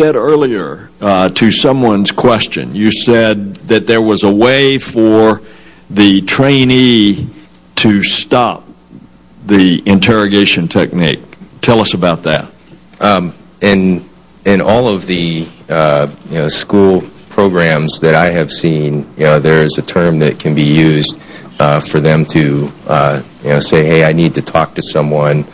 said earlier to someone's question, you said that there was a way for the trainee to stop the interrogation technique. Tell us about that. In all of the school programs that I have seen, there is a term that can be used for them to say, hey, I need to talk to someone,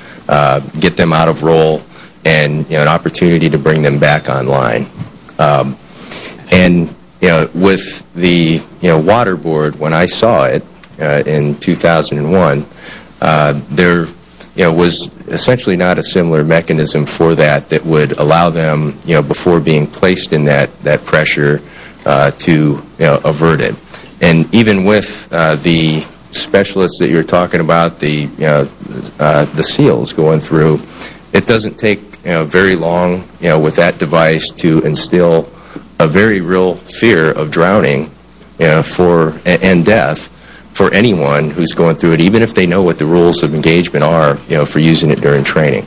get them out of role, and an opportunity to bring them back online. And with the water board, when I saw it in 2001, there was essentially not a similar mechanism for that would allow them, before being placed in that pressure, to avert it. And even with the specialists that you're talking about, the SEALs going through, it doesn't take very long, with that device to instill a very real fear of drowning, and death for anyone who's going through it, even if they know what the rules of engagement are, for using it during training.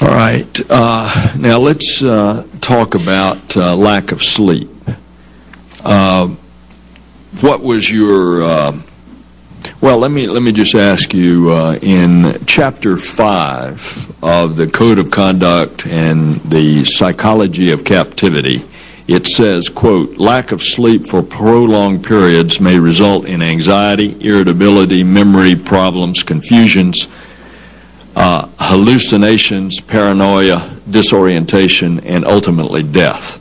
All right. Now let's talk about lack of sleep. What was your? Well, let me just ask you. In Chapter 5 of the Code of Conduct and the Psychology of Captivity, it says, quote, lack of sleep for prolonged periods may result in anxiety, irritability, memory problems, confusions, hallucinations, paranoia, disorientation, and ultimately death.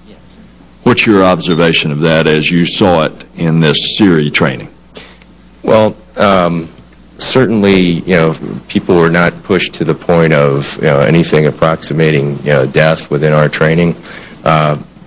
What's your observation of that as you saw it in this SERI training? Well, certainly, people were not pushed to the point of anything approximating death within our training.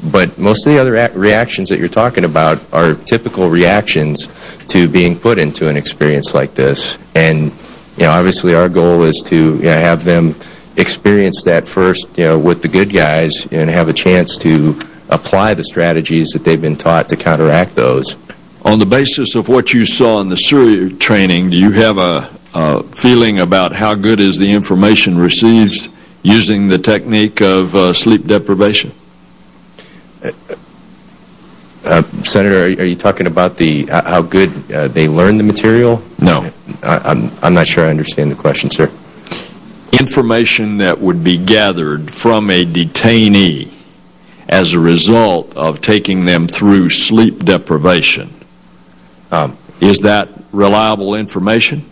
But most of the other reactions that you're talking about are typical reactions to being put into an experience like this. And obviously our goal is to have them experience that first with the good guys and have a chance to apply the strategies that they've been taught to counteract those. On the basis of what you saw in the SERI training, do you have a feeling about how good is the information received using the technique of sleep deprivation? Senator, are you talking about how good they learn the material? No. I'm not sure I understand the question, sir. Information that would be gathered from a detainee as a result of taking them through sleep deprivation. Is that reliable information?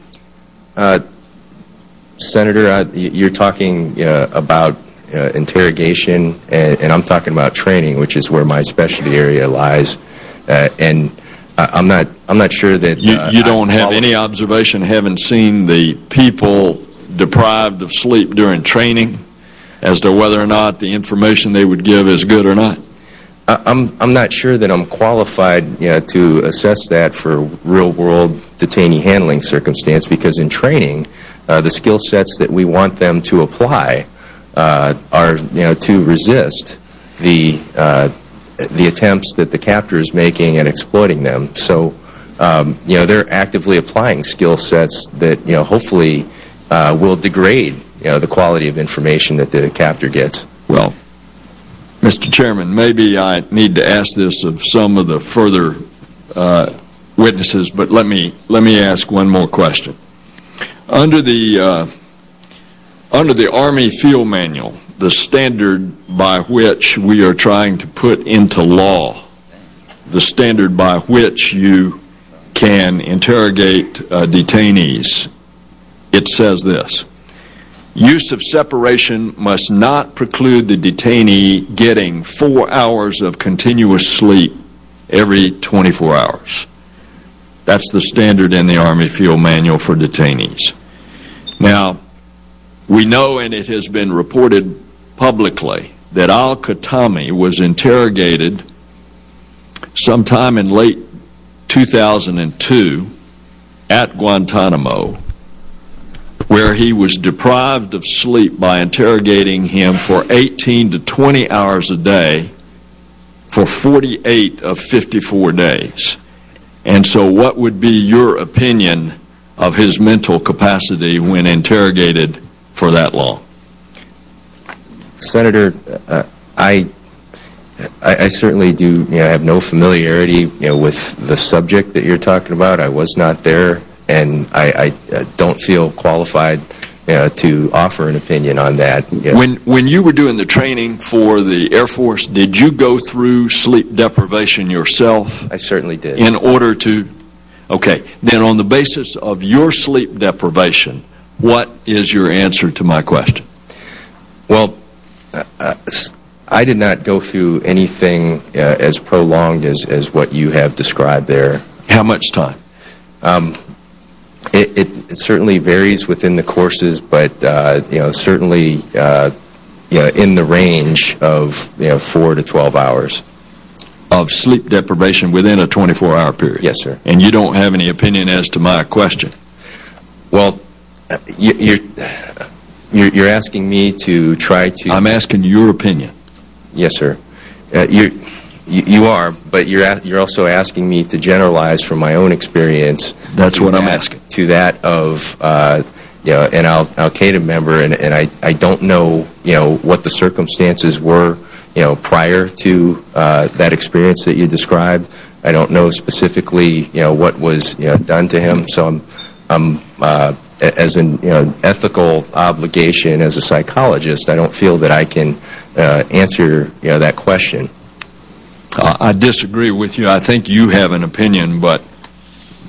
Senator, you're talking about interrogation, and I'm talking about training, which is where my specialty area lies. And I'm not sure that you don't have any observation, haven't seen the people deprived of sleep during training as to whether or not the information they would give is good or not? I'm not sure that I'm qualified to assess that for real-world detainee handling circumstance, because in training, the skill sets that we want them to apply are to resist the attempts that the captor is making at exploiting them. So they're actively applying skill sets that hopefully will degrade the quality of information that the captor gets. Well, Mr. Chairman, maybe I need to ask this of some of the further witnesses, but let me ask one more question. Under the Army Field Manual, the standard by which we are trying to put into law, the standard by which you can interrogate detainees, it says this: use of separation must not preclude the detainee getting 4 hours of continuous sleep every 24 hours. That's the standard in the Army Field Manual for detainees. Now, we know, and it has been reported publicly, that Al-Khatami was interrogated sometime in late 2002 at Guantanamo, where he was deprived of sleep by interrogating him for 18 to 20 hours a day for 48 of 54 days. And so what would be your opinion of his mental capacity when interrogated for that long? Senator, I certainly do have no familiarity with the subject that you're talking about. I was not there, and I don't feel qualified to offer an opinion on that. When you were doing the training for the Air Force, did you go through sleep deprivation yourself? I certainly did. In order to, okay, then on the basis of your sleep deprivation, what is your answer to my question? Well, I did not go through anything as prolonged as what you have described there. How much time? It certainly varies within the courses, but certainly in the range of 4 to 12 hours of sleep deprivation within a 24-hour period. Yes, sir. And you don't have any opinion as to my question? Well, you're asking me to try to. I'm asking your opinion. Yes, sir. You are, but you're also asking me to generalize from my own experience. That's what I'm asking. To that of an Al-Qaeda member, and I don't know what the circumstances were prior to that experience that you described. I don't know specifically what was done to him. So I'm as an ethical obligation as a psychologist, I don't feel that I can answer that question. I disagree with you. I think you have an opinion, but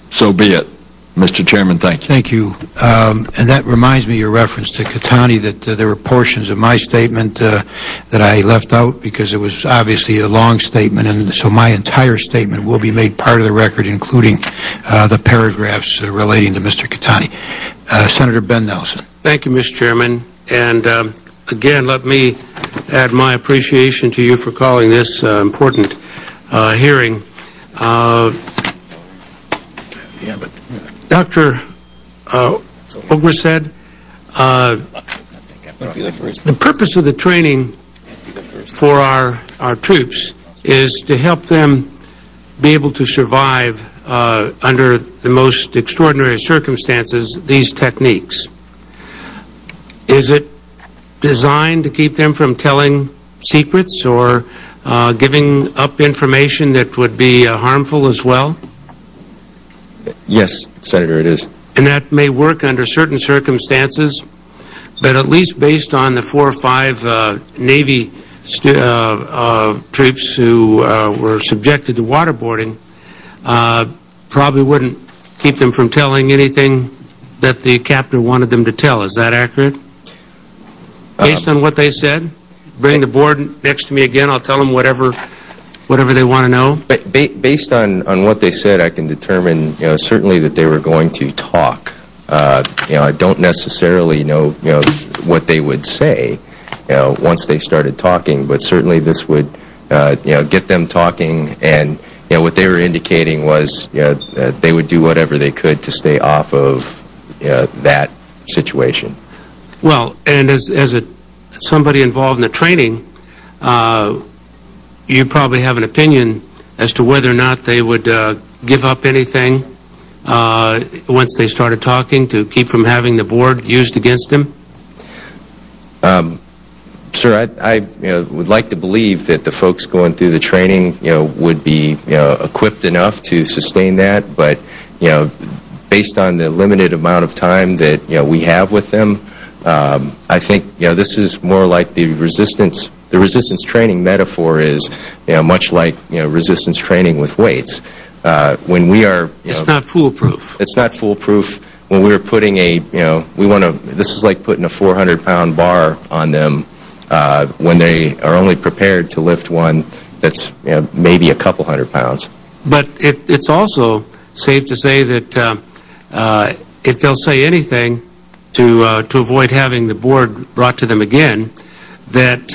so be it. Mr. Chairman, thank you. Thank you. And that reminds me of your reference to Katani, that there were portions of my statement that I left out because it was obviously a long statement, and so my entire statement will be made part of the record, including the paragraphs relating to Mr. Katani. Senator Ben Nelson. Thank you, Mr. Chairman. And again, let me add my appreciation to you for calling this important hearing. Dr. Ogrisseg, the purpose of the training for our troops is to help them be able to survive under the most extraordinary circumstances these techniques. Is it designed to keep them from telling secrets or giving up information that would be harmful as well? Yes, Senator, it is. And that may work under certain circumstances, but at least based on the 4 or 5 Navy troops who were subjected to waterboarding, probably wouldn't keep them from telling anything that the captor wanted them to tell. Is that accurate? Based on what they said? Bring the board next to me again. I'll tell them whatever they want to know. Based on what they said, I can determine, certainly that they were going to talk. I don't necessarily know, what they would say, once they started talking, but certainly this would, get them talking, and what they were indicating was, they would do whatever they could to stay off of that situation. Well, and as somebody involved in the training, you probably have an opinion as to whether or not they would give up anything once they started talking to keep from having the board used against them? Sir, I would like to believe that the folks going through the training, would be equipped enough to sustain that, but based on the limited amount of time that we have with them, I think this is more like the resistance training metaphor is much like resistance training with weights. When we are, it's not foolproof. It's not foolproof. When we were putting this is like putting a 400-pound bar on them when they are only prepared to lift one that's maybe a couple hundred pounds. But it's also safe to say that if they'll say anything to avoid having the board brought to them again, that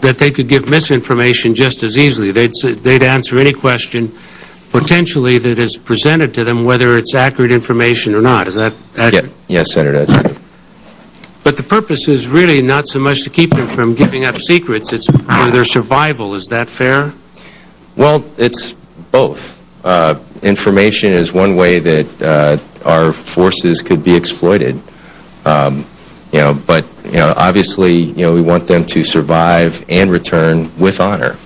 they could give misinformation just as easily. They'd answer any question potentially that is presented to them, whether it's accurate information or not. Is that accurate? Yes, Senator, that's true. But the purpose is really not so much to keep them from giving up secrets, it's for their survival. Is that fair? Well, it's both. Information is one way that our forces could be exploited. But obviously, we want them to survive and return with honor.